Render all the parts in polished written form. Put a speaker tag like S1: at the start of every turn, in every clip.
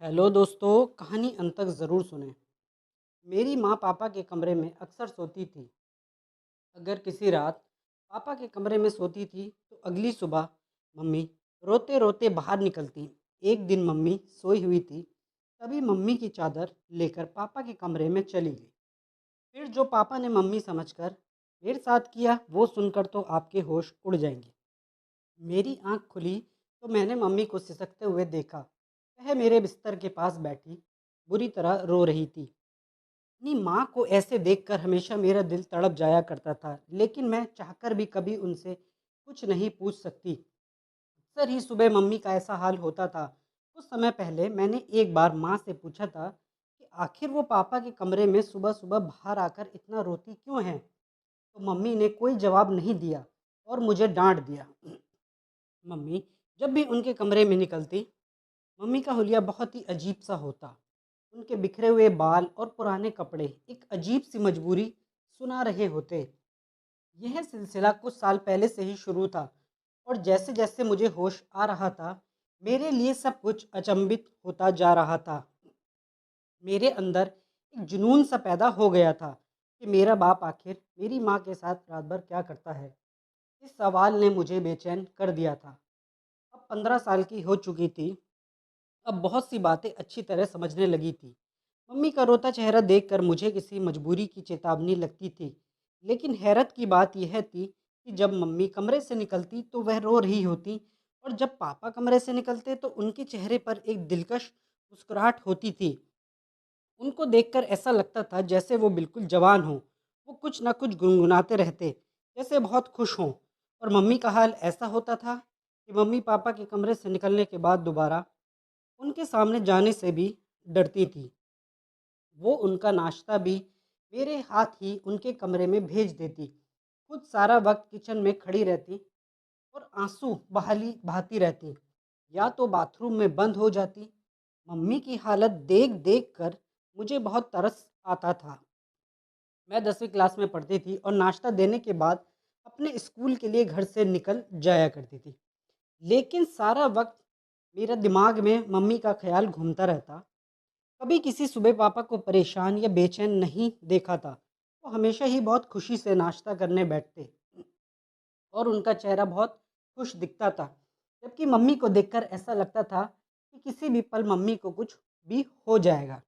S1: Hello दोस्तों, कहानी अंत तक ज़रूर सुने। मेरी माँ पापा के कमरे में अक्सर सोती थी। अगर किसी रात पापा के कमरे में सोती थी तो अगली सुबह मम्मी रोते रोते बाहर निकलती। एक दिन मम्मी सोई हुई थी, तभी मम्मी की चादर लेकर पापा के कमरे में चली गई। फिर जो पापा ने मम्मी समझकर मेरे साथ किया वो सुनकर तो आपके होश उड़ जाएंगे। मेरी आंख खुली तो मैंने मम्मी को सिसकते हुए देखा। वह मेरे बिस्तर के पास बैठी बुरी तरह रो रही थी। अपनी माँ को ऐसे देखकर हमेशा मेरा दिल तड़प जाया करता था, लेकिन मैं चाहकर भी कभी उनसे कुछ नहीं पूछ सकती। अक्सर ही सुबह मम्मी का ऐसा हाल होता था। कुछ समय पहले मैंने एक बार माँ से पूछा था कि आखिर वो पापा के कमरे में सुबह सुबह बाहर आकर इतना रोती क्यों है। तो मम्मी ने कोई जवाब नहीं दिया और मुझे डांट दिया। मम्मी जब भी उनके कमरे में निकलती, मम्मी का हुलिया बहुत ही अजीब सा होता। उनके बिखरे हुए बाल और पुराने कपड़े एक अजीब सी मजबूरी सुना रहे होते। यह सिलसिला कुछ साल पहले से ही शुरू था और जैसे जैसे मुझे होश आ रहा था, मेरे लिए सब कुछ अचंभित होता जा रहा था। मेरे अंदर एक जुनून सा पैदा हो गया था कि मेरा बाप आखिर मेरी माँ के साथ रात भर क्या करता है। इस सवाल ने मुझे बेचैन कर दिया था। अब 15 साल की हो चुकी थी। अब बहुत सी बातें अच्छी तरह समझने लगी थी। मम्मी का रोता चेहरा देखकर मुझे किसी मजबूरी की चेतावनी लगती थी। लेकिन हैरत की बात यह थी कि जब मम्मी कमरे से निकलती तो वह रो रही होती, और जब पापा कमरे से निकलते तो उनके चेहरे पर एक दिलकश मुस्कुराहट होती थी। उनको देखकर ऐसा लगता था जैसे वो बिल्कुल जवान हों। वो कुछ ना कुछ गुनगुनाते रहते, जैसे बहुत खुश हों। और मम्मी का हाल ऐसा होता था कि मम्मी पापा के कमरे से निकलने के बाद दोबारा उनके सामने जाने से भी डरती थी। वो उनका नाश्ता भी मेरे हाथ ही उनके कमरे में भेज देती। खुद सारा वक्त किचन में खड़ी रहती और आंसू बहाती रहती, या तो बाथरूम में बंद हो जाती। मम्मी की हालत देख देख कर मुझे बहुत तरस आता था। मैं 10वीं क्लास में पढ़ती थी और नाश्ता देने के बाद अपने स्कूल के लिए घर से निकल जाया करती थी। लेकिन सारा वक्त मेरा दिमाग में मम्मी का ख्याल घूमता रहता। कभी किसी सुबह पापा को परेशान या बेचैन नहीं देखा था। वो हमेशा ही बहुत खुशी से नाश्ता करने बैठते और उनका चेहरा बहुत खुश दिखता था। जबकि मम्मी को देखकर ऐसा लगता था कि किसी भी पल मम्मी को कुछ भी हो जाएगा।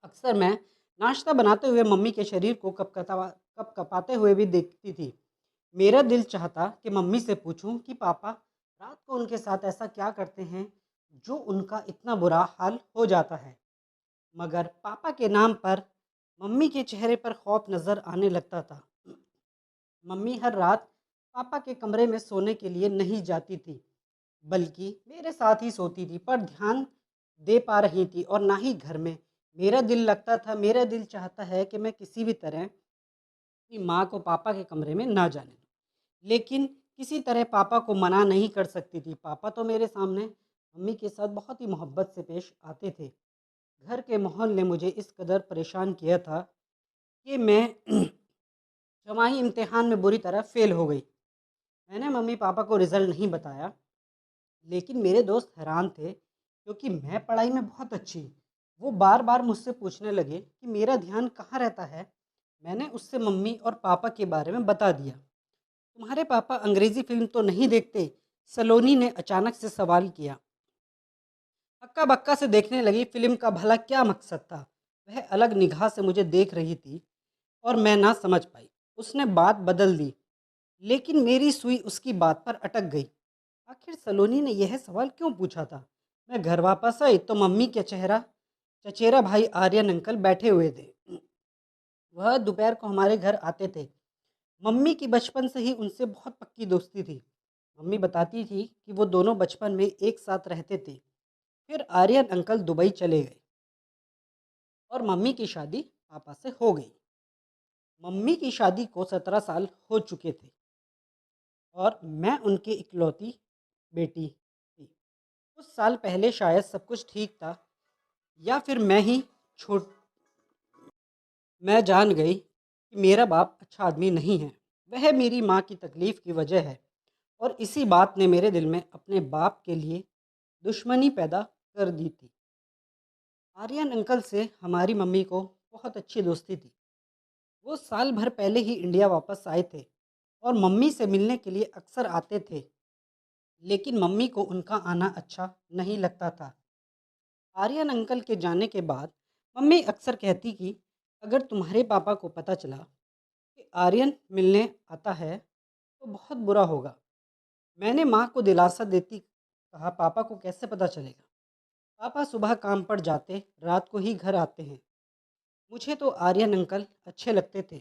S1: अक्सर मैं नाश्ता बनाते हुए मम्मी के शरीर को कपकपाते हुए भी देखती थी। मेरा दिल चाहता कि मम्मी से पूछूं कि पापा रात को उनके साथ ऐसा क्या करते हैं जो उनका इतना बुरा हाल हो जाता है। मगर पापा के नाम पर मम्मी के चेहरे पर खौफ नजर आने लगता था। मम्मी हर रात पापा के कमरे में सोने के लिए नहीं जाती थी, बल्कि मेरे साथ ही सोती थी, पर ध्यान दे पा रही थी और ना ही घर में मेरा दिल लगता था। मेरा दिल चाहता है कि मैं किसी भी तरह अपनी माँ को पापा के कमरे में ना जाने दूं, लेकिन किसी तरह पापा को मना नहीं कर सकती थी। पापा तो मेरे सामने मम्मी के साथ बहुत ही मोहब्बत से पेश आते थे। घर के माहौल ने मुझे इस कदर परेशान किया था कि मैं छमाही इम्तिहान में बुरी तरह फेल हो गई। मैंने मम्मी पापा को रिजल्ट नहीं बताया, लेकिन मेरे दोस्त हैरान थे क्योंकि मैं पढ़ाई में बहुत अच्छी। वो बार बार मुझसे पूछने लगे कि मेरा ध्यान कहाँ रहता है। मैंने उससे मम्मी और पापा के बारे में बता दिया। तुम्हारे पापा अंग्रेजी फिल्म तो नहीं देखते? सलोनी ने अचानक से सवाल किया। हक्का बक्का से देखने लगी। फिल्म का भला क्या मकसद था? वह अलग निगाह से मुझे देख रही थी और मैं ना समझ पाई। उसने बात बदल दी, लेकिन मेरी सुई उसकी बात पर अटक गई। आखिर सलोनी ने यह सवाल क्यों पूछा था? मैं घर वापस आई तो मम्मी के चचेरा भाई आर्यन अंकल बैठे हुए थे। वह दोपहर को हमारे घर आते थे। मम्मी की बचपन से ही उनसे बहुत पक्की दोस्ती थी। मम्मी बताती थी कि वो दोनों बचपन में एक साथ रहते थे। फिर आर्यन अंकल दुबई चले गए और मम्मी की शादी पापा से हो गई। मम्मी की शादी को 17 साल हो चुके थे और मैं उनकी इकलौती बेटी थी। कुछ साल पहले शायद सब कुछ ठीक था, या फिर छोट मैं जान गई कि मेरा बाप अच्छा आदमी नहीं है। वह मेरी माँ की तकलीफ़ की वजह है, और इसी बात ने मेरे दिल में अपने बाप के लिए दुश्मनी पैदा कर दी थी। आर्यन अंकल से हमारी मम्मी को बहुत अच्छी दोस्ती थी। वो साल भर पहले ही इंडिया वापस आए थे और मम्मी से मिलने के लिए अक्सर आते थे। लेकिन मम्मी को उनका आना अच्छा नहीं लगता था। आर्यन अंकल के जाने के बाद मम्मी अक्सर कहती कि अगर तुम्हारे पापा को पता चला कि आर्यन मिलने आता है तो बहुत बुरा होगा। मैंने माँ को दिलासा देती कहा, पापा को कैसे पता चलेगा? पापा सुबह काम पर जाते, रात को ही घर आते हैं। मुझे तो आर्यन अंकल अच्छे लगते थे।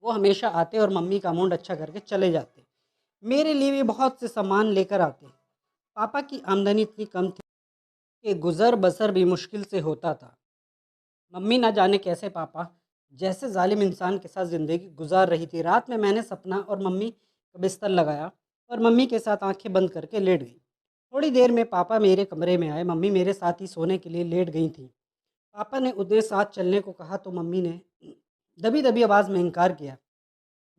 S1: वो हमेशा आते और मम्मी का मूड अच्छा करके चले जाते। मेरे लिए भी बहुत से सामान लेकर आते। पापा की आमदनी इतनी कम थी कि गुजर बसर भी मुश्किल से होता था। मम्मी ना जाने कैसे पापा जैसे जालिम इंसान के साथ ज़िंदगी गुजार रही थी। रात में मैंने सपना और मम्मी का बिस्तर लगाया और मम्मी के साथ आंखें बंद करके लेट गई। थोड़ी देर में पापा मेरे कमरे में आए। मम्मी मेरे साथ ही सोने के लिए लेट गई थी। पापा ने उन्हें साथ चलने को कहा तो मम्मी ने दबी दबी आवाज़ में इनकार किया।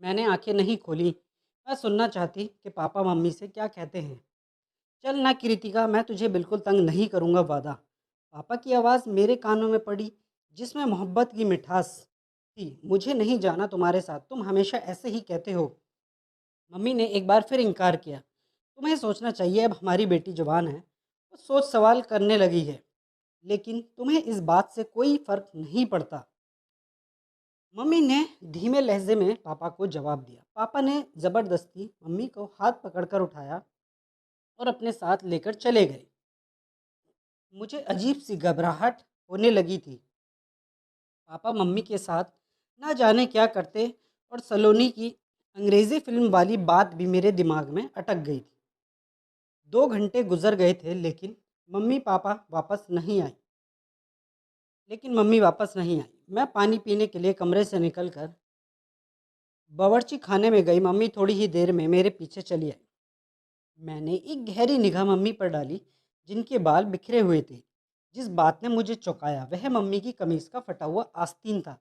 S1: मैंने आंखें नहीं खोली। मैं सुनना चाहती कि पापा मम्मी से क्या कहते हैं। चल ना कृतिका, मैं तुझे बिल्कुल तंग नहीं करूँगा, वादा। पापा की आवाज़ मेरे कानों में पड़ी, जिसमें मोहब्बत की मिठास थी। मुझे नहीं जाना तुम्हारे साथ, तुम हमेशा ऐसे ही कहते हो। मम्मी ने एक बार फिर इनकार किया। तुम्हें सोचना चाहिए, अब हमारी बेटी जवान है, वो सोच सवाल करने लगी है। लेकिन तुम्हें इस बात से कोई फ़र्क नहीं पड़ता। मम्मी ने धीमे लहजे में पापा को जवाब दिया। पापा ने ज़बरदस्ती मम्मी को हाथ पकड़कर उठाया और अपने साथ लेकर चले गए। मुझे अजीब सी घबराहट होने लगी थी। पापा मम्मी के साथ ना जाने क्या करते और सलोनी की अंग्रेज़ी फिल्म वाली बात भी मेरे दिमाग में अटक गई थी। 2 घंटे गुजर गए थे मम्मी पापा वापस नहीं आई लेकिन मम्मी वापस नहीं आई। मैं पानी पीने के लिए कमरे से निकलकर बावर्ची खाने में गई। मम्मी थोड़ी ही देर में मेरे पीछे चली आई। मैंने एक गहरी निगाह मम्मी पर डाली, जिनके बाल बिखरे हुए थे। जिस बात ने मुझे चौंकाया वह मम्मी की कमीज का फटा हुआ आस्तीन था।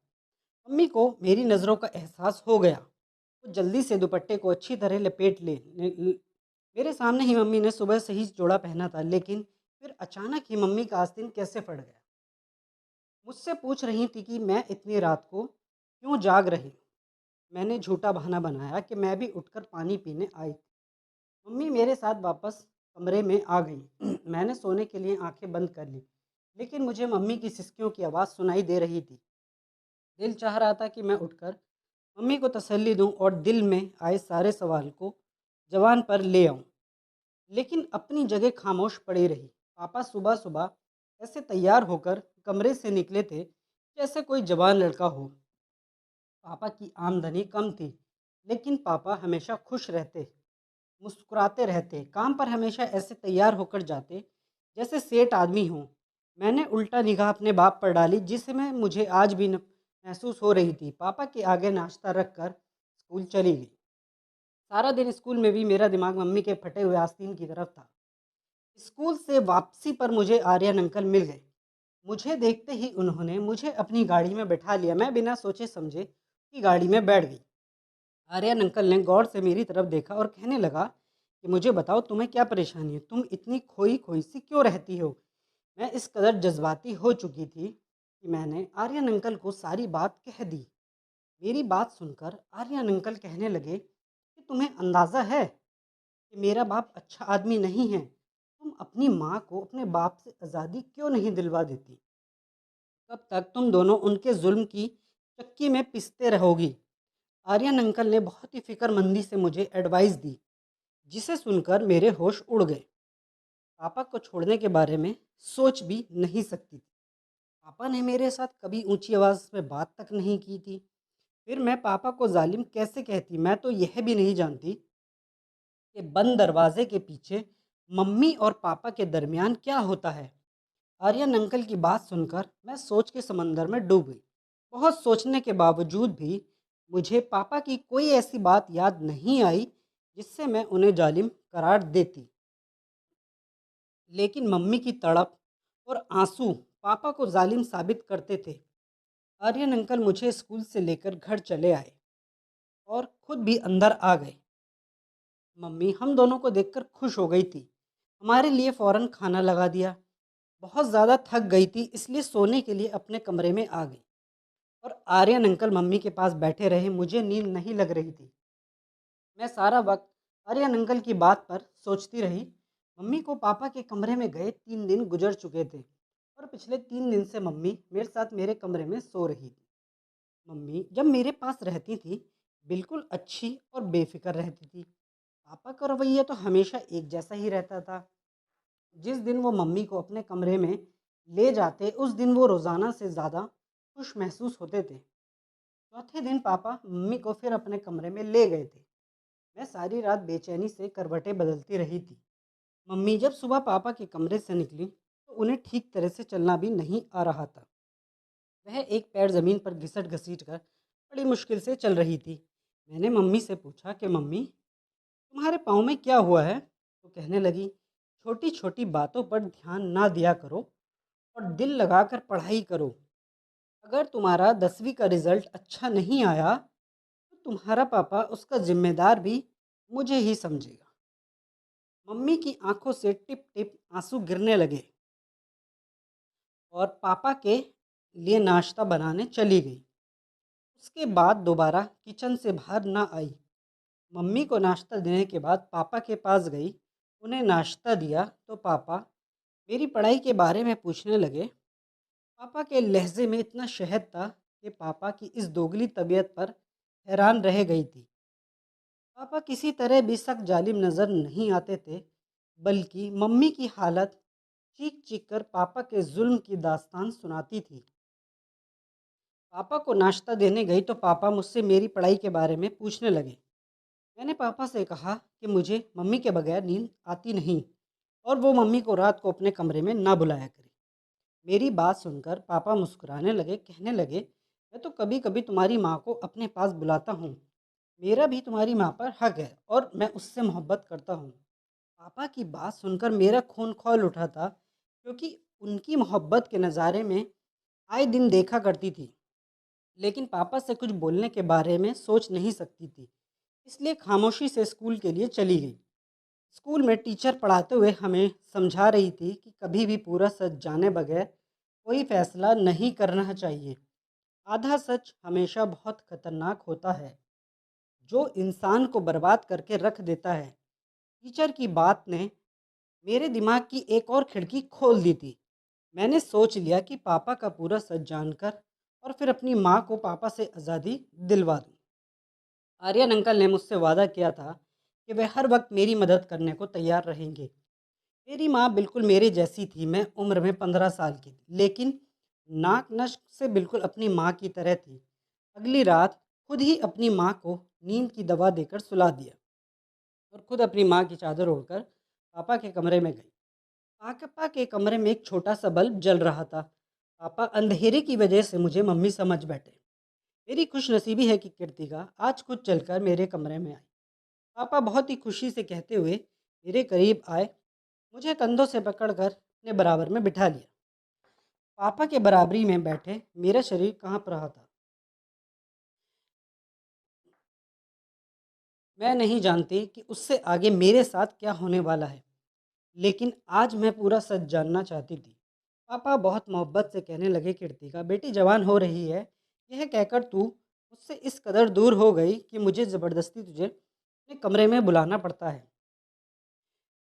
S1: मम्मी को मेरी नज़रों का एहसास हो गया। वो जल्दी से दुपट्टे को अच्छी तरह लपेट मेरे सामने ही मम्मी ने सुबह से ही जोड़ा पहना था, लेकिन फिर अचानक ही मम्मी का आस्तीन कैसे फट गया। मुझसे पूछ रही थी कि मैं इतनी रात को क्यों जाग रही। मैंने झूठा बहाना बनाया कि मैं भी उठकर पानी पीने आई थी। मम्मी मेरे साथ वापस कमरे में आ गई। मैंने सोने के लिए आंखें बंद कर ली, लेकिन मुझे मम्मी की सिसकियों की आवाज़ सुनाई दे रही थी। दिल चाह रहा था कि मैं उठकर मम्मी को तसल्ली दूं और दिल में आए सारे सवाल को जवान पर ले आऊं, लेकिन अपनी जगह खामोश पड़ी रही। पापा सुबह सुबह ऐसे तैयार होकर कमरे से निकले थे जैसे कोई जवान लड़का हो। पापा की आमदनी कम थी, लेकिन पापा हमेशा खुश रहते, मुस्कुराते रहते। काम पर हमेशा ऐसे तैयार होकर जाते जैसे सेठ आदमी हों। मैंने उल्टा निगाह अपने बाप पर डाली, जिसमें मुझे आज भी महसूस हो रही थी। पापा के आगे नाश्ता रख कर स्कूल चली गई। सारा दिन स्कूल में भी मेरा दिमाग मम्मी के फटे हुए आस्तीन की तरफ था। स्कूल से वापसी पर मुझे आर्यन अंकल मिल गए। मुझे देखते ही उन्होंने मुझे अपनी गाड़ी में बैठा लिया। मैं बिना सोचे समझे की गाड़ी में बैठ गई। आर्यन अंकल ने गौर से मेरी तरफ देखा और कहने लगा कि मुझे बताओ, तुम्हें क्या परेशानी है? तुम इतनी खोई खोई सी क्यों रहती हो? मैं इस कदर जज्बाती हो चुकी थी कि मैंने आर्यन अंकल को सारी बात कह दी। मेरी बात सुनकर आर्यन अंकल कहने लगे कि तुम्हें अंदाज़ा है कि मेरा बाप अच्छा आदमी नहीं है। तुम अपनी माँ को अपने बाप से आज़ादी क्यों नहीं दिलवा देती? कब तक तुम दोनों उनके जुल्म की चक्की में पिसते रहोगी? आर्यन अंकल ने बहुत ही फिक्रमंदी से मुझे एडवाइस दी, जिसे सुनकर मेरे होश उड़ गए। पापा को छोड़ने के बारे में सोच भी नहीं सकती थी। पापा ने मेरे साथ कभी ऊंची आवाज़ में बात तक नहीं की थी। फिर मैं पापा को जालिम कैसे कहती? मैं तो यह भी नहीं जानती कि बंद दरवाजे के पीछे मम्मी और पापा के दरमियान क्या होता है। आर्यन अंकल की बात सुनकर मैं सोच के समंदर में डूब गई। बहुत सोचने के बावजूद भी मुझे पापा की कोई ऐसी बात याद नहीं आई जिससे मैं उन्हें जालिम करार देती। लेकिन मम्मी की तड़प और आंसू पापा को जालिम साबित करते थे। आर्यन अंकल मुझे स्कूल से लेकर घर चले आए और खुद भी अंदर आ गए। मम्मी हम दोनों को देखकर खुश हो गई थी। हमारे लिए फ़ौरन खाना लगा दिया। बहुत ज़्यादा थक गई थी, इसलिए सोने के लिए अपने कमरे में आ गई और आर्यन अंकल मम्मी के पास बैठे रहे। मुझे नींद नहीं लग रही थी। मैं सारा वक्त आर्यन अंकल की बात पर सोचती रही। मम्मी को पापा के कमरे में गए 3 दिन गुजर चुके थे और पिछले 3 दिन से मम्मी मेरे साथ मेरे कमरे में सो रही थी। मम्मी जब मेरे पास रहती थी बिल्कुल अच्छी और बेफिक्र रहती थी। पापा का रवैया तो हमेशा एक जैसा ही रहता था। जिस दिन वो मम्मी को अपने कमरे में ले जाते उस दिन वो रोज़ाना से ज़्यादा खुश महसूस होते थे। चौथे दिन पापा मम्मी को फिर अपने कमरे में ले गए थे। मैं सारी रात बेचैनी से करवटें बदलती रही थी। मम्मी जब सुबह पापा के कमरे से निकली तो उन्हें ठीक तरह से चलना भी नहीं आ रहा था। वह एक पैर ज़मीन पर घिसट घसीट कर बड़ी मुश्किल से चल रही थी। मैंने मम्मी से पूछा कि मम्मी, तुम्हारे पाँव में क्या हुआ है? तो कहने लगी, छोटी छोटी बातों पर ध्यान ना दिया करो और दिल लगाकर पढ़ाई करो। अगर तुम्हारा 10वीं का रिजल्ट अच्छा नहीं आया तो तुम्हारा पापा उसका जिम्मेदार भी मुझे ही समझेगा। मम्मी की आंखों से टिप टिप आंसू गिरने लगे और पापा के लिए नाश्ता बनाने चली गई। उसके बाद दोबारा किचन से बाहर ना आई। मम्मी को नाश्ता देने के बाद पापा के पास गई, उन्हें नाश्ता दिया तो पापा मेरी पढ़ाई के बारे में पूछने लगे। पापा के लहजे में इतना शहद था कि पापा की इस दोगली तबीयत पर हैरान रह गई थी। पापा किसी तरह भी सख्त जालिम नज़र नहीं आते थे, बल्कि मम्मी की हालत चीख चीख कर पापा के जुल्म की दास्तान सुनाती थी। पापा को नाश्ता देने गई तो पापा मुझसे मेरी पढ़ाई के बारे में पूछने लगे। मैंने पापा से कहा कि मुझे मम्मी के बगैर नींद आती नहीं और वो मम्मी को रात को अपने कमरे में ना बुलाया करे। मेरी बात सुनकर पापा मुस्कुराने लगे, कहने लगे, मैं तो कभी कभी तुम्हारी माँ को अपने पास बुलाता हूँ। मेरा भी तुम्हारी माँ पर हक है और मैं उससे मोहब्बत करता हूँ। पापा की बात सुनकर मेरा खून खौल उठा था, क्योंकि उनकी मोहब्बत के नज़ारे में आए दिन देखा करती थी, लेकिन पापा से कुछ बोलने के बारे में सोच नहीं सकती थी। इसलिए खामोशी से स्कूल के लिए चली गई। स्कूल में टीचर पढ़ाते हुए हमें समझा रही थी कि कभी भी पूरा सच जाने बगैर कोई फैसला नहीं करना चाहिए। आधा सच हमेशा बहुत खतरनाक होता है, जो इंसान को बर्बाद करके रख देता है। टीचर की बात ने मेरे दिमाग की एक और खिड़की खोल दी थी। मैंने सोच लिया कि पापा का पूरा सच जानकर और फिर अपनी माँ को पापा से आज़ादी दिलवा दूँ। आर्यन अंकल ने मुझसे वादा किया था कि वे हर वक्त मेरी मदद करने को तैयार रहेंगे। मेरी माँ बिल्कुल मेरे जैसी थी। मैं उम्र में 15 साल की थी, लेकिन नाक नक्श से बिल्कुल अपनी माँ की तरह थी। अगली रात खुद ही अपनी माँ को नींद की दवा देकर सुला दिया और खुद अपनी माँ की चादर ओढ़कर पापा के कमरे में गई। पापा के कमरे में एक छोटा सा बल्ब जल रहा था। पापा अंधेरे की वजह से मुझे मम्मी समझ बैठे। मेरी खुशनसीबी है कि कृतिका आज खुद चलकर मेरे कमरे में आई। पापा बहुत ही खुशी से कहते हुए मेरे करीब आए, मुझे कंधों से पकड़कर अपने बराबर में बिठा लिया। पापा के बराबरी में बैठे मेरा शरीर कांप रहा था। मैं नहीं जानती कि उससे आगे मेरे साथ क्या होने वाला है, लेकिन आज मैं पूरा सच जानना चाहती थी। पापा बहुत मोहब्बत से कहने लगे, कृतिका बेटी जवान हो रही है। यह कहकर तू मुझसे इस कदर दूर हो गई कि मुझे ज़बरदस्ती तुझे अपने कमरे में बुलाना पड़ता है।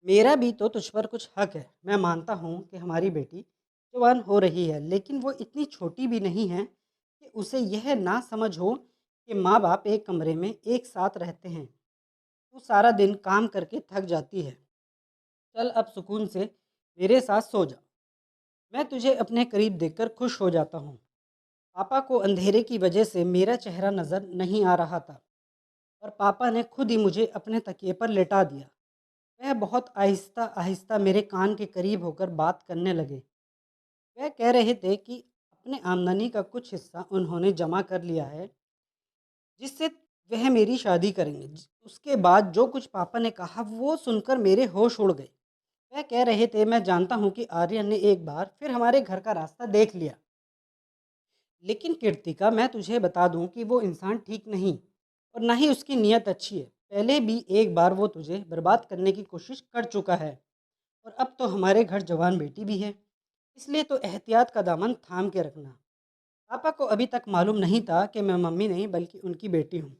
S1: मेरा भी तो तुझ पर कुछ हक है। मैं मानता हूँ कि हमारी बेटी जवान हो रही है, लेकिन वो इतनी छोटी भी नहीं है कि उसे यह ना समझ हो कि माँ बाप एक कमरे में एक साथ रहते हैं। तू सारा दिन काम करके थक जाती है, चल अब सुकून से मेरे साथ सो जा। मैं तुझे अपने करीब देखकर खुश हो जाता हूँ। पापा को अंधेरे की वजह से मेरा चेहरा नज़र नहीं आ रहा था और पापा ने खुद ही मुझे अपने तकिए पर लेटा दिया। वह बहुत आहिस्ता आहिस्ता मेरे कान के करीब होकर बात करने लगे। वह कह रहे थे कि अपने आमदनी का कुछ हिस्सा उन्होंने जमा कर लिया है, जिससे वह मेरी शादी करेंगे। उसके बाद जो कुछ पापा ने कहा वो सुनकर मेरे होश उड़ गए। वह कह रहे थे, मैं जानता हूँ कि आर्यन ने एक बार फिर हमारे घर का रास्ता देख लिया, लेकिन कृतिका मैं तुझे बता दूं कि वो इंसान ठीक नहीं और ना ही उसकी नीयत अच्छी है। पहले भी एक बार वो तुझे बर्बाद करने की कोशिश कर चुका है और अब तो हमारे घर जवान बेटी भी है। इसलिए तो एहतियात का दामन थाम के रखना। पापा को अभी तक मालूम नहीं था कि मैं मम्मी नहीं बल्कि उनकी बेटी हूँ।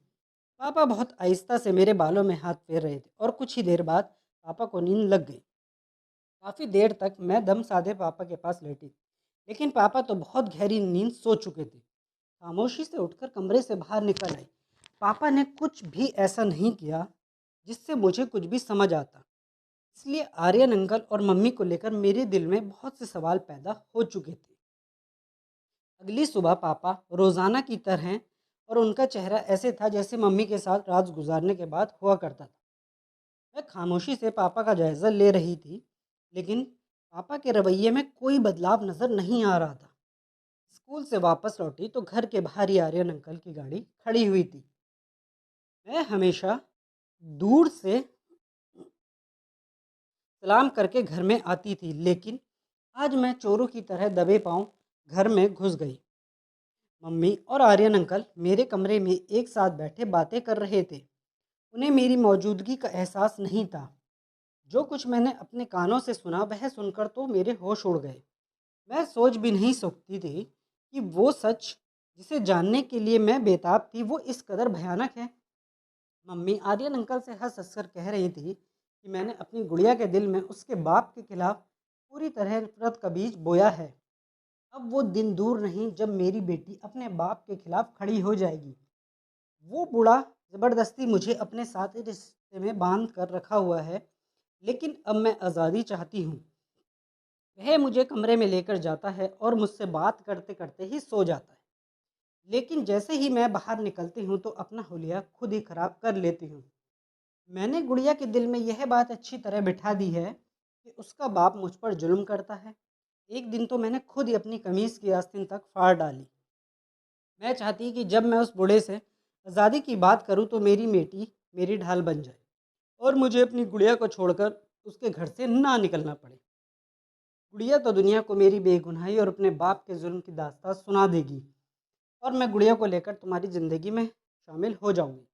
S1: पापा बहुत आहिस्ता से मेरे बालों में हाथ फेर रहे थे और कुछ ही देर बाद पापा को नींद लग गई। काफ़ी देर तक मैं दम साधे पापा के पास लेटी, लेकिन पापा तो बहुत गहरी नींद सो चुके थे। खामोशी से उठकर कमरे से बाहर निकल आई। पापा ने कुछ भी ऐसा नहीं किया जिससे मुझे कुछ भी समझ आता। इसलिए आर्यन अंकल और मम्मी को लेकर मेरे दिल में बहुत से सवाल पैदा हो चुके थे। अगली सुबह पापा रोज़ाना की तरह, और उनका चेहरा ऐसे था जैसे मम्मी के साथ रात गुजारने के बाद हुआ करता था। मैं खामोशी से पापा का जायज़ा ले रही थी, लेकिन पापा के रवैये में कोई बदलाव नज़र नहीं आ रहा था। स्कूल से वापस लौटी तो घर के बाहर ही आर्यन अंकल की गाड़ी खड़ी हुई थी। मैं हमेशा दूर से सलाम करके घर में आती थी, लेकिन आज मैं चोरों की तरह दबे पाँव घर में घुस गई। मम्मी और आर्यन अंकल मेरे कमरे में एक साथ बैठे बातें कर रहे थे। उन्हें मेरी मौजूदगी का एहसास नहीं था। जो कुछ मैंने अपने कानों से सुना वह सुनकर तो मेरे होश उड़ गए। मैं सोच भी नहीं सकती थी कि वो सच जिसे जानने के लिए मैं बेताब थी वो इस कदर भयानक है। मम्मी आर्यन अंकल से हंस हंस कर कह रही थी कि मैंने अपनी गुड़िया के दिल में उसके बाप के खिलाफ पूरी तरह नफरत का बीज बोया है। अब वो दिन दूर नहीं जब मेरी बेटी अपने बाप के खिलाफ खड़ी हो जाएगी। वो बूढ़ा ज़बरदस्ती मुझे अपने साथ इस रिश्ते में बांध कर रखा हुआ है, लेकिन अब मैं आज़ादी चाहती हूँ। वह मुझे कमरे में लेकर जाता है और मुझसे बात करते करते ही सो जाता है। लेकिन जैसे ही मैं बाहर निकलती हूँ तो अपना हुलिया खुद ही खराब कर लेती हूँ। मैंने गुड़िया के दिल में यह बात अच्छी तरह बिठा दी है कि उसका बाप मुझ पर जुल्म करता है। एक दिन तो मैंने खुद ही अपनी कमीज़ की आस्तीन तक फाड़ डाली। मैं चाहती कि जब मैं उस बूढ़े से आज़ादी की बात करूं तो मेरी बेटी मेरी ढाल बन जाए और मुझे अपनी गुड़िया को छोड़कर उसके घर से ना निकलना पड़े। गुड़िया तो दुनिया को मेरी बेगुनाही और अपने बाप के जुल्म की दास्तान सुना देगी, और मैं गुड़िया को लेकर तुम्हारी ज़िंदगी में शामिल हो जाऊंगी।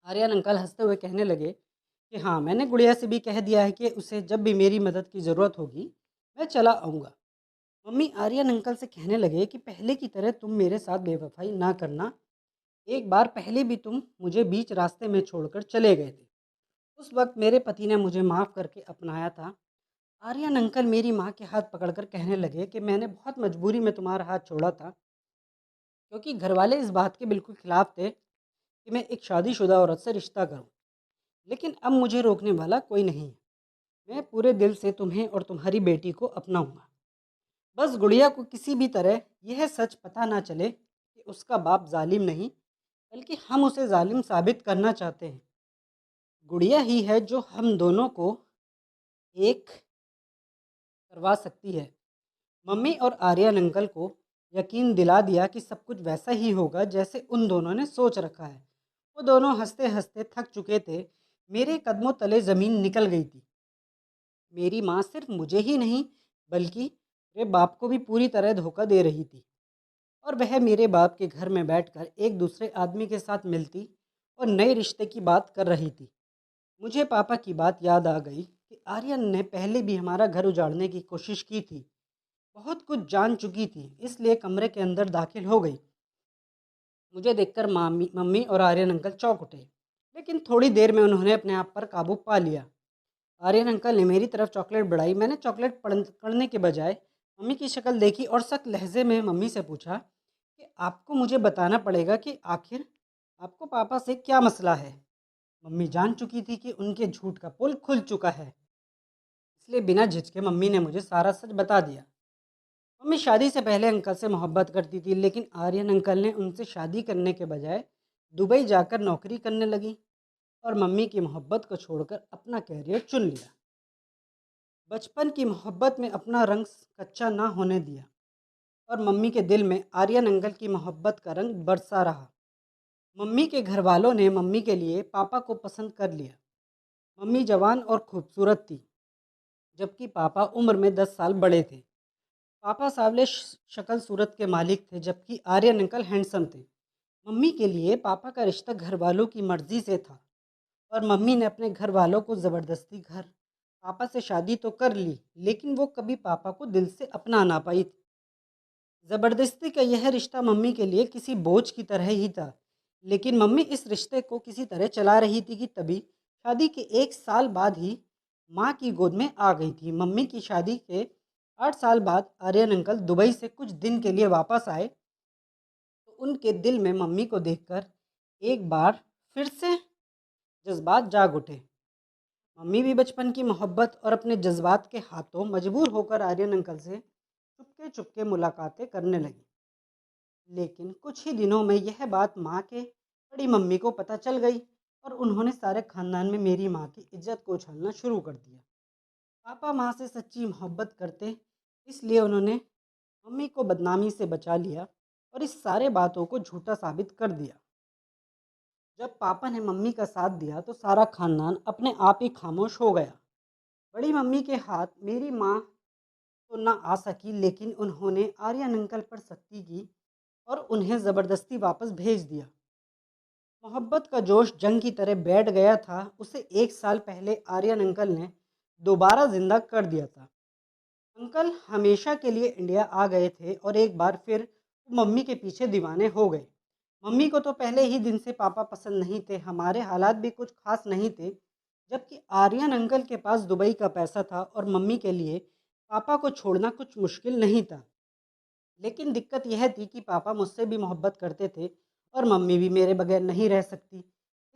S1: आर्यन अंकल हंसते हुए कहने लगे कि हाँ, मैंने गुड़िया से भी कह दिया है कि उसे जब भी मेरी मदद की ज़रूरत होगी मैं चला आऊँगा। मम्मी आर्यन अंकल से कहने लगे कि पहले की तरह तुम मेरे साथ बेवफाई ना करना। एक बार पहले भी तुम मुझे बीच रास्ते में छोड़कर चले गए थे। उस वक्त मेरे पति ने मुझे माफ़ करके अपनाया था। आर्यन अंकल मेरी माँ के हाथ पकड़कर कहने लगे कि मैंने बहुत मजबूरी में तुम्हारा हाथ छोड़ा था, क्योंकि घर वाले इस बात के बिल्कुल खिलाफ थे कि मैं एक शादीशुदा औरत से रिश्ता करूं। लेकिन अब मुझे रोकने वाला कोई नहीं है। मैं पूरे दिल से तुम्हें और तुम्हारी बेटी को अपनाऊंगा। बस गुड़िया को किसी भी तरह यह सच पता ना चले कि उसका बाप जालिम नहीं, बल्कि हम उसे जालिम साबित करना चाहते हैं। गुड़िया ही है जो हम दोनों को एक करवा सकती है। मम्मी और आर्यन अंकल को यकीन दिला दिया कि सब कुछ वैसा ही होगा जैसे उन दोनों ने सोच रखा है। वो दोनों हंसते हंसते थक चुके थे। मेरे कदमों तले ज़मीन निकल गई थी। मेरी माँ सिर्फ मुझे ही नहीं बल्कि मेरे बाप को भी पूरी तरह धोखा दे रही थी, और वह मेरे बाप के घर में बैठकर एक दूसरे आदमी के साथ मिलती और नए रिश्ते की बात कर रही थी। मुझे पापा की बात याद आ गई कि आर्यन ने पहले भी हमारा घर उजाड़ने की कोशिश की थी। बहुत कुछ जान चुकी थी, इसलिए कमरे के अंदर दाखिल हो गई। मुझे देखकर मामी मम्मी और आर्यन अंकल चौंक उठे, लेकिन थोड़ी देर में उन्होंने अपने आप पर काबू पा लिया। आर्यन अंकल ने मेरी तरफ चॉकलेट बढ़ाई। मैंने चॉकलेट पकड़ने के बजाय मम्मी की शक्ल देखी और सख्त लहजे में मम्मी से पूछा कि आपको मुझे बताना पड़ेगा कि आखिर आपको पापा से क्या मसला है। मम्मी जान चुकी थी कि उनके झूठ का पोल खुल चुका है, इसलिए बिना झिझके मम्मी ने मुझे सारा सच बता दिया। मम्मी शादी से पहले अंकल से मोहब्बत करती थी, लेकिन आर्यन अंकल ने उनसे शादी करने के बजाय दुबई जाकर नौकरी करने लगी और मम्मी की मोहब्बत को छोड़कर अपना कैरियर चुन लिया। बचपन की मोहब्बत में अपना रंग कच्चा ना होने दिया, और मम्मी के दिल में आर्यन अंकल की मोहब्बत का रंग बरसा रहा। मम्मी के घर वालों ने मम्मी के लिए पापा को पसंद कर लिया। मम्मी जवान और खूबसूरत थी, जबकि पापा उम्र में 10 साल बड़े थे। पापा सावले शक्ल सूरत के मालिक थे, जबकि आर्यन अंकल हैंडसम थे। मम्मी के लिए पापा का रिश्ता घर वालों की मर्जी से था, और मम्मी ने अपने घर वालों को ज़बरदस्ती घर पापा से शादी तो कर ली, लेकिन वो कभी पापा को दिल से अपना ना पाई थी। ज़बरदस्ती का यह रिश्ता मम्मी के लिए किसी बोझ की तरह ही था। लेकिन मम्मी इस रिश्ते को किसी तरह चला रही थी कि तभी शादी के 1 साल बाद ही माँ की गोद में आ गई थी। मम्मी की शादी के 8 साल बाद आर्यन अंकल दुबई से कुछ दिन के लिए वापस आए, तो उनके दिल में मम्मी को देखकर एक बार फिर से जज्बात जाग उठे। मम्मी भी बचपन की मोहब्बत और अपने जज्बात के हाथों मजबूर होकर आर्यन अंकल से चुपके चुपके मुलाकातें करने लगी। लेकिन कुछ ही दिनों में यह बात माँ के बड़ी मम्मी को पता चल गई और उन्होंने सारे खानदान में मेरी माँ की इज्जत को उछालना शुरू कर दिया। पापा माँ से सच्ची मोहब्बत करते, इसलिए उन्होंने मम्मी को बदनामी से बचा लिया और इस सारे बातों को झूठा साबित कर दिया। जब पापा ने मम्मी का साथ दिया तो सारा खानदान अपने आप ही खामोश हो गया। बड़ी मम्मी के हाथ मेरी माँ तो ना आ सकी, लेकिन उन्होंने आर्यन अंकल पर सख्ती की और उन्हें ज़बरदस्ती वापस भेज दिया। मोहब्बत का जोश जंग की तरह बैठ गया था। उसे 1 साल पहले आर्यन अंकल ने दोबारा जिंदा कर दिया था। अंकल हमेशा के लिए इंडिया आ गए थे और एक बार फिर वो मम्मी के पीछे दीवाने हो गए। मम्मी को तो पहले ही दिन से पापा पसंद नहीं थे, हमारे हालात भी कुछ खास नहीं थे। जबकि आर्यन अंकल के पास दुबई का पैसा था और मम्मी के लिए पापा को छोड़ना कुछ मुश्किल नहीं था। लेकिन दिक्कत यह थी कि पापा मुझसे भी मोहब्बत करते थे और मम्मी भी मेरे बगैर नहीं रह सकती।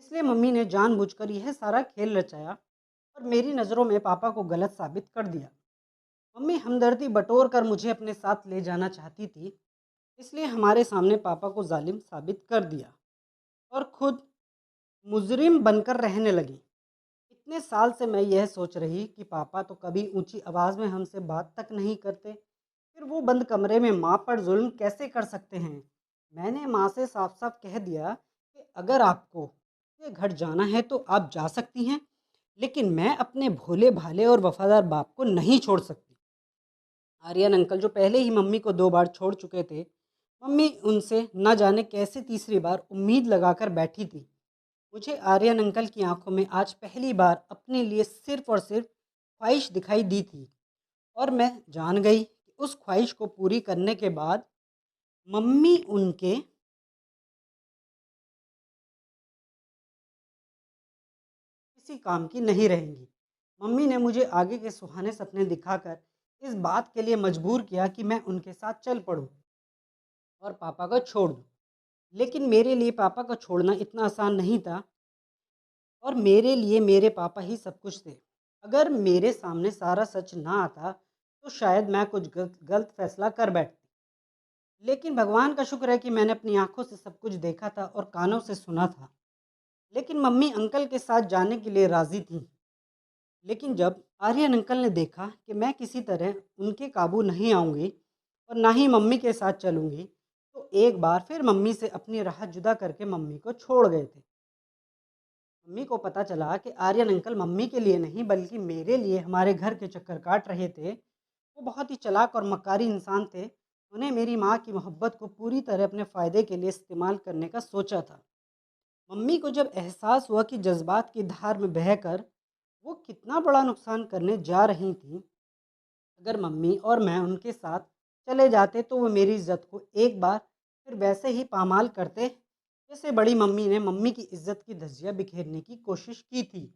S1: इसलिए मम्मी ने जानबूझकर यह सारा खेल रचाया और मेरी नज़रों में पापा को गलत साबित कर दिया। मम्मी हमदर्दी बटोर कर मुझे अपने साथ ले जाना चाहती थी, इसलिए हमारे सामने पापा को जालिम साबित कर दिया और खुद मुजरिम बनकर रहने लगी। इतने साल से मैं यह सोच रही कि पापा तो कभी ऊंची आवाज़ में हमसे बात तक नहीं करते, फिर वो बंद कमरे में माँ पर जुल्म कैसे कर सकते हैं। मैंने माँ से साफ साफ कह दिया कि अगर आपको ये घर जाना है तो आप जा सकती हैं, लेकिन मैं अपने भोले भाले और वफादार बाप को नहीं छोड़ सकती। आर्यन अंकल जो पहले ही मम्मी को 2 बार छोड़ चुके थे, मम्मी उनसे न जाने कैसे तीसरी बार उम्मीद लगाकर बैठी थी। मुझे आर्यन अंकल की आंखों में आज पहली बार अपने लिए सिर्फ और सिर्फ ख्वाहिश दिखाई दी थी और मैं जान गई कि उस ख्वाहिश को पूरी करने के बाद मम्मी उनके किसी काम की नहीं रहेंगी। मम्मी ने मुझे आगे के सुहाने सपने दिखाकर इस बात के लिए मजबूर किया कि मैं उनके साथ चल पड़ूं और पापा को छोड़ दूं। लेकिन मेरे लिए पापा को छोड़ना इतना आसान नहीं था और मेरे लिए मेरे पापा ही सब कुछ थे। अगर मेरे सामने सारा सच ना आता तो शायद मैं कुछ गलत फैसला कर बैठती। लेकिन भगवान का शुक्र है कि मैंने अपनी आंखों से सब कुछ देखा था और कानों से सुना था। लेकिन मम्मी अंकल के साथ जाने के लिए राजी थी। लेकिन जब आर्यन अंकल ने देखा कि मैं किसी तरह उनके काबू नहीं आऊँगी और ना ही मम्मी के साथ चलूँगी, तो एक बार फिर मम्मी से अपनी राह जुदा करके मम्मी को छोड़ गए थे। मम्मी को पता चला कि आर्यन अंकल मम्मी के लिए नहीं बल्कि मेरे लिए हमारे घर के चक्कर काट रहे थे। वो बहुत ही चालाक और मक्कारी इंसान थे। उन्हें मेरी माँ की मोहब्बत को पूरी तरह अपने फ़ायदे के लिए इस्तेमाल करने का सोचा था। मम्मी को जब एहसास हुआ कि जज्बात की धार में बहकर वो कितना बड़ा नुकसान करने जा रही थी, अगर मम्मी और मैं उनके साथ चले जाते तो वो मेरी इज्जत को एक बार फिर वैसे ही पामाल करते जैसे बड़ी मम्मी ने मम्मी की इज्जत की धज्जियां बिखेरने की कोशिश की थी।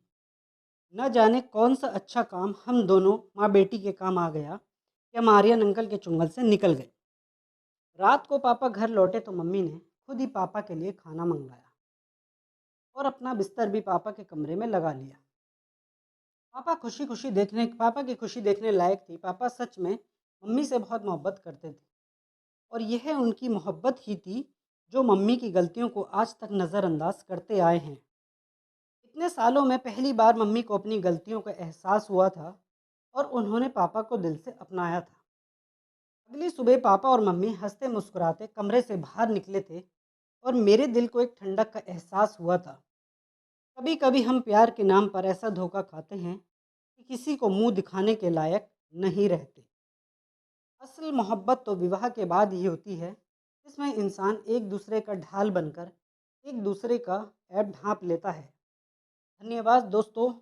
S1: न जाने कौन सा अच्छा काम हम दोनों माँ बेटी के काम आ गया कि हम आर्यन अंकल के चुंगल से निकल गए। रात को पापा घर लौटे तो मम्मी ने खुद ही पापा के लिए खाना मंगवाया और अपना बिस्तर भी पापा के कमरे में लगा लिया। पापा की खुशी देखने लायक थी। पापा सच में मम्मी से बहुत मोहब्बत करते थे और यह उनकी मोहब्बत ही थी जो मम्मी की गलतियों को आज तक नज़रअंदाज करते आए हैं। इतने सालों में पहली बार मम्मी को अपनी गलतियों का एहसास हुआ था और उन्होंने पापा को दिल से अपनाया था। अगली सुबह पापा और मम्मी हंसते मुस्कुराते कमरे से बाहर निकले थे और मेरे दिल को एक ठंडक का एहसास हुआ था। कभी कभी हम प्यार के नाम पर ऐसा धोखा खाते हैं कि किसी को मुंह दिखाने के लायक नहीं रहते। असल मोहब्बत तो विवाह के बाद ही होती है, जिसमें इंसान एक दूसरे का ढाल बनकर एक दूसरे का ऐब ढांप लेता है। धन्यवाद दोस्तों।